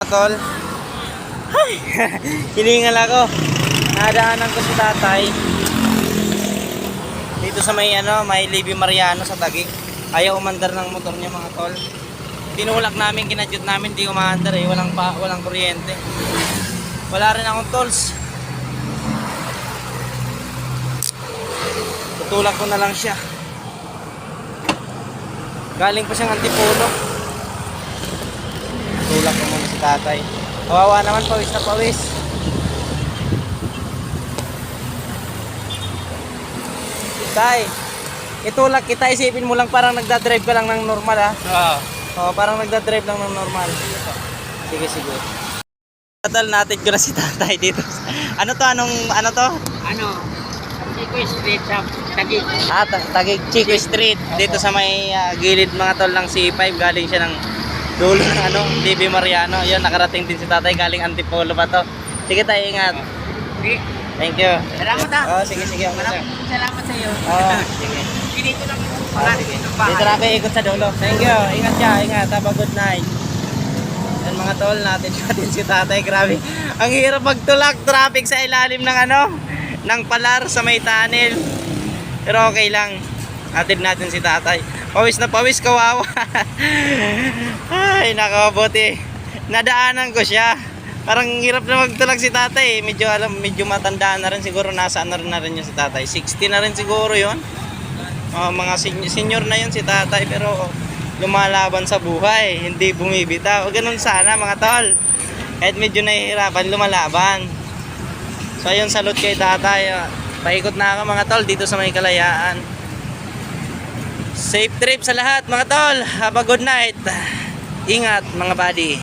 tol. Ay, hiningal ako. Nadaanan ko si tatay dito sa may may Libby Mariano sa Taguig. Ayaw umandar ng motor niya mga tol. Tinulak namin, kinadyot namin, di umaandar eh. Walang kuryente. Wala rin akong tools. Tutulak ko na lang siya. Galing pa siyang Antipolo. Tutulak ko muna si tatay. Kawawa naman, pawis na pawis. Tay, itulak kita, isipin mo lang parang nagdadrive ka lang ng normal ha. Oo, parang nagdadrive lang ng normal. Sige, sige. Tatal natin ko na si tatay dito. Ano to? Ano to? Chico Street sa Taguig. Taguig Chico Street. Dito sa may gilid mga tol ng C5. Galing siya ng dulo ng Libby Mariano. Yun, nakarating din si tatay. Galing Antipolo pa to. Sige tayo, ingat. Sige. Thank you. Salamat ha. Oh, sige. Salamat sa iyo. Oh, sige. Dito lang yung Sige. Dito na kayo ikot sa dulo. Thank you. Ingat siya. Ingat. Have a good night. Yan mga tol, natin si tatay. Grabe. Ang hirap magtulak. Traffic sa ilalim ng ng palar sa may tunnel. Pero okay lang. Natin si tatay. Pawis na pawis, kawawa. Ay, nakabuti. Nadaanan ko siya. Parang hirap na magtulak si tatay. Medyo matandaan na rin siguro. Nasaan na rin yun si tatay. 60 na rin siguro yun. Mga senior na yun si tatay. Pero lumalaban sa buhay. Hindi bumibitaw. Ganun sana mga tol. Kahit medyo nahihirapan, lumalaban. So ayun, salute kay tatay. Paikot na ako mga tol dito sa may Kalayaan. Safe trip sa lahat mga tol. Have a good night. Ingat mga buddy.